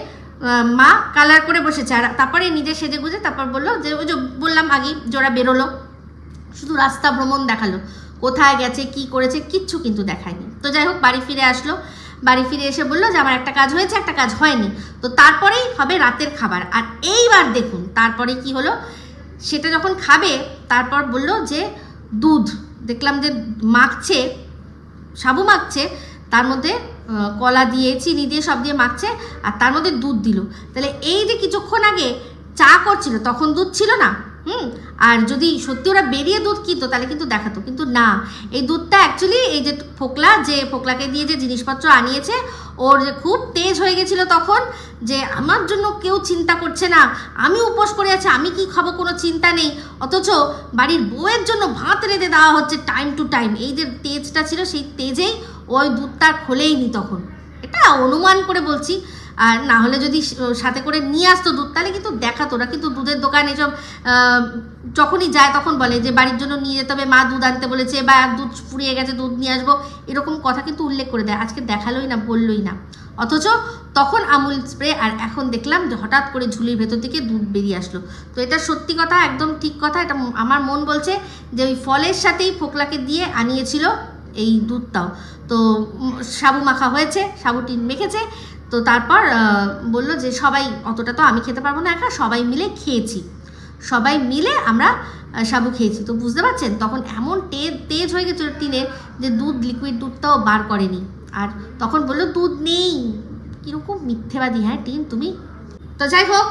মা কালার করে বসেছে। আর তারপরে নিজে সেজে গুজে তারপর বললো যে ওই যে বললাম আগেই, জোড়া বেরোলো, শুধু রাস্তা ভ্রমণ দেখালো, কোথায় গেছে কি করেছে কিচ্ছু কিন্তু দেখায়নি। তো যাই হোক, বাড়ি ফিরে আসলো। বাড়ি ফিরে এসে বললো যে আমার একটা কাজ হয়েছে, একটা কাজ হয়নি। তো তারপরেই হবে রাতের খাবার। আর এইবার দেখুন তারপরে কি হলো, সেটা যখন খাবে তারপর বললো যে দুধ, দেখলাম যে মাখছে, সাবু মাখছে, তার মধ্যে কলা দিয়ে চিনি দিয়ে সব দিয়ে মাখছে, আর তার মধ্যে দুধ দিল। তাহলে এই যে কিছুক্ষণ আগে চা করছিল তখন দুধ ছিল না, আর যদি সত্যি ওরা বেরিয়ে দুধ কিনতো তাহলে কিন্তু দেখাতো, কিন্তু না, এই দুধটা অ্যাকচুয়ালি এই যে ফোকলাকে দিয়ে যে জিনিসপত্র আনিয়েছে, ওর যে খুব তেজ হয়ে গেছিলো তখন, যে আমার জন্য কেউ চিন্তা করছে না, আমি উপোস করে আছি, আমি কি খাবো কোনো চিন্তা নেই, অথচ বাড়ির বউয়ের জন্য ভাত রেঁধে দেওয়া হচ্ছে টাইম টু টাইম। এই যে তেজটা ছিল সেই তেজেই ওই দুধটা খোলেইনি তখন, এটা অনুমান করে বলছি। আর না হলে যদি সাথে করে নিয়ে আসতো দুধ তাহলে কিন্তু দেখাতো না। কিন্তু দুধের দোকান এসব যখনই যায় তখন বলে যে বাড়ির জন্য নিয়ে যেতে হবে, মা দুধ আনতে বলেছে, বা দুধ ফুরিয়ে গেছে দুধ নিয়ে আসবো, এরকম কথা কিন্তু উল্লেখ করে দেয়। আজকে দেখালোই না, বললোই না। অথচ তখন আমুল স্প্রে, আর এখন দেখলাম যে হঠাৎ করে ঝুলির ভেতর থেকে দুধ বেরিয়ে আসলো। তো এটা সত্যি কথা, একদম ঠিক কথা। এটা আমার মন বলছে যে ওই ফলের সাথেই ফোকলাকে দিয়ে আনিয়েছিল এই দুধটাও। তো সাবু মাখা হয়েছে, সাবুটি মেখেছে। তো তারপর বললো যে সবাই, অতটা তো আমি খেতে পারবো না একা, সবাই মিলে খেয়েছি, সবাই মিলে আমরা সাবু খেয়েছি। তো বুঝতে পারছেন তখন এমন তেজ হয়ে গেছিল টিনের যে দুধ, লিকুইড দুধটাও বার করেনি। আর তখন বললো দুধ নেই। কিরকম মিথ্যেবাদী হ্যাঁ টিন তুমি। তো যাই হোক,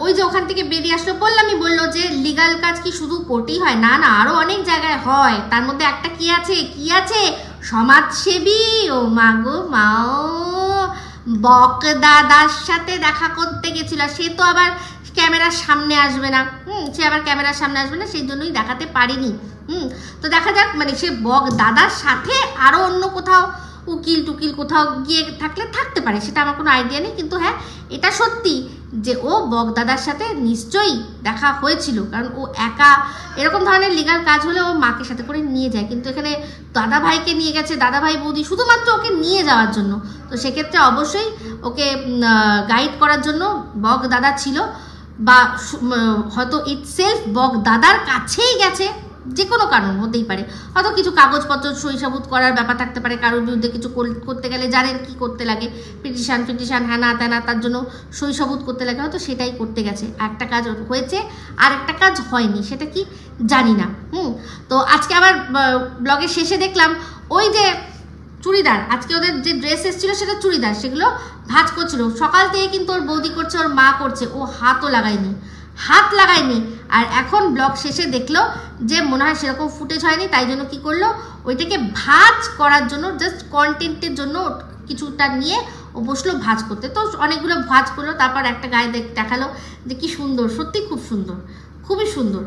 ওই যে ওখান থেকে বেরিয়ে আসলো, বললো যে লিগাল কাজ কি শুধু কোর্টেই হয়? না না, আরো অনেক জায়গায় হয়। তার মধ্যে একটা কি আছে সমাজসেবী। ও মা গো মাও, বক দাদার সাথে দেখা করতে গেছিল। সে তো আবার ক্যামেরার সামনে আসবে না, সে আবার ক্যামেরার সামনে আসবে না, সেই জন্যই দেখাতে পারিনি। তো দেখা যাক, মানে সে বক দাদার সাথে আরো অন্য কোথাও উকিল টুকিল কোথাও গিয়ে থাকতে পারে, সেটা আমার কোনো আইডিয়া নেই। কিন্তু হ্যাঁ, এটা সত্যি যে ও বগদাদার সাথে নিশ্চয়ই দেখা হয়েছিল, কারণ ও একা এরকম ধরনের লিগাল কাজ হলে ও মাকে সাথে করে নিয়ে যায়। কিন্তু এখানে দাদা ভাইকে নিয়ে গেছে, দাদা ভাই বৌদি, শুধুমাত্র ওকে নিয়ে যাওয়ার জন্য। তো সেক্ষেত্রে অবশ্যই ওকে গাইড করার জন্য বগদাদা ছিল, বা হয়তো ইটসেলফ বগদাদার কাছেই গেছে, যে কোনো কারণ হতেই পারে। হয়তো কিছু কাগজপত্র সই সাবুত করার ব্যাপার থাকতে পারে, কারোর বিরুদ্ধে কিছু করতে গেলে জানেন কি করতে লাগে, পিটিশন হ্যানা ত্যানা, তার জন্য সই সাবুত করতে লাগে, হয়তো সেটাই করতে গেছে। একটা কাজ হয়েছে আর একটা কাজ হয়নি, সেটা কি জানি না। তো আজকে আবার ব্লগের শেষে দেখলাম ওই যে চুড়িদার, আজকে ওদের যে ড্রেস এসেছিল সেটা চুড়িদার, সেগুলো ভাঁজ করছিল। সকাল থেকে কিন্তু ওর বৌদি করছে, ওর মা করছে, ও হাত লাগায়নি। আর এখন ব্লগ শেষে দেখলো যে মনে হয় সেরকম ফুটেজ হয়নি, তাই জন্য কি করলো, ওইটাকে ভাঁজ করার জন্য, জাস্ট কন্টেন্টের জন্য কিছুটা নিয়ে ও বসলো ভাঁজ করতে। তো অনেকগুলো ভাঁজ করলো, তারপর একটা গায়ে দেখালো যে কি সুন্দর, সত্যি খুব সুন্দর, খুবই সুন্দর।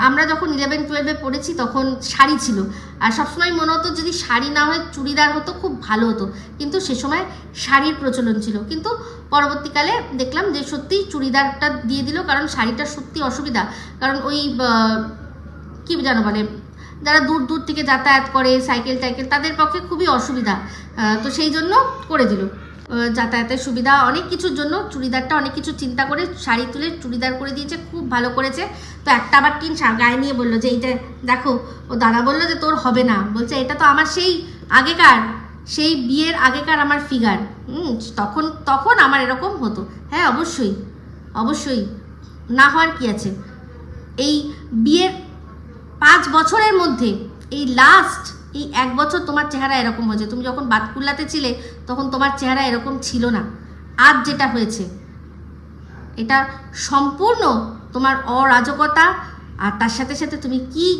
আমরা যখন 11-12-এ পড়েছি তখন শাড়ি ছিল, আর সবসময় মনে হতো যদি শাড়ি না হয় চুড়িদার হতো খুব ভালো হতো, কিন্তু সে সময় শাড়ির প্রচলন ছিল। কিন্তু পরবর্তীকালে দেখলাম যে সত্যিই চুড়িদারটা দিয়ে দিল, কারণ শাড়িটা সত্যি অসুবিধা। কারণ ওই কি জানো বলে, যারা দূর থেকে যাতায়াত করে, সাইকেল তাদের পক্ষে খুবই অসুবিধা। তো সেই জন্য করে দিল, যাতায়াতের সুবিধা, অনেক কিছুর জন্য চুড়িদারটা অনেক কিছু চিন্তা করে শাড়ি তুলে চুড়িদার করে দিয়েছে, খুব ভালো করেছে। তো একটা আবার টিন গায়ে নিয়ে বললো যে এইটা দেখো, ও দাদা বললো যে তোর হবে না, বলছে এটা তো আমার সেই বিয়ের আগেকার আমার ফিগার, তখন আমার এরকম হতো। হ্যাঁ অবশ্যই না হওয়ার কি আছে। এই বিয়ের 5 বছরের মধ্যে এই লাস্ট 1 বছর তোমার চেহারা এরকম হয়েছে। তুমি যখন বাতকুল্লাতে ছিলে তখন তোমার চেহারা এরকম ছিল না। আজ যেটা হয়েছে এটা সম্পূর্ণ তোমার অরাজকতা, আর তার সাথে সাথে তুমি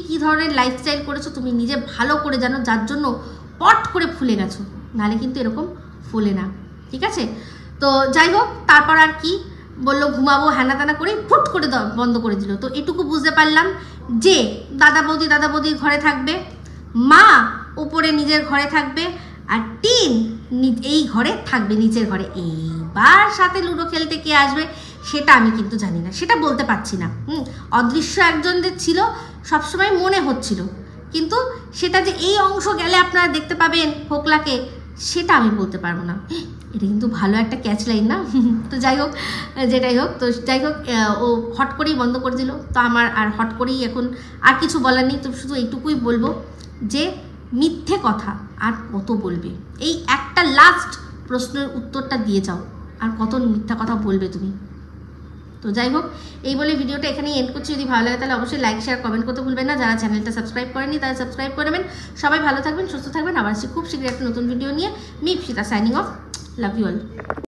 কি ধরনের লাইফস্টাইল করেছো তুমি নিজে ভালো করে জানো, যার জন্য পট করে ফুলে গেছো, নাহলে কিন্তু এরকম ফুলে না, ঠিক আছে? তো যাই হোক, তারপর আর কি বললো, ঘুমাবো হ্যানা ত্যানা করে ফুট করে বন্ধ করে দিল। তো এটুকু বুঝতে পারলাম যে দাদা বৌদির ঘরে থাকবে, মা উপরে নিজের ঘরে থাকবে, আর টিন এই ঘরে থাকবে, নিচের ঘরে। এইবার সাথে লুডো খেলতে কে আসবে সেটা আমি কিন্তু জানি না, সেটা বলতে পারছি না। অদৃশ্য একজনদের ছিল সবসময় মনে হচ্ছিল, কিন্তু সেটা যে এই অংশ গেলে আপনারা দেখতে পাবেন ফোকলাকে, সেটা আমি বলতে পারবো না। এটা কিন্তু ভালো একটা ক্যাচ লাইন না? তো যাই হোক, ও হট করেই বন্ধ করে দিল। তো আমার আর হট করেই এখন আর কিছু বলার নেই, তো শুধু এইটুকুই বলবো যে মিথ্যে কথা আর কত বলবে, এই একটা লাস্ট প্রশ্নের উত্তরটা দিয়ে যাও, আর কত মিথ্যা কথা বলবে তুমি। তো যাই হোক, এই বলে ভিডিওটা এখানেই এন্ড করছি। যদি ভালো লাগে তাহলে অবশ্যই লাইক শেয়ার কমেন্ট করতে ভুলবেন না। যারা চ্যানেলটা সাবস্ক্রাইব করেনি তারা সাবস্ক্রাইব করে নেবেন। সবাই ভালো থাকবেন, সুস্থ থাকবেন। আবার আসছি খুব শীঘ্রই একটা নতুন ভিডিও নিয়ে। Me Ipsita signing off. Love you all.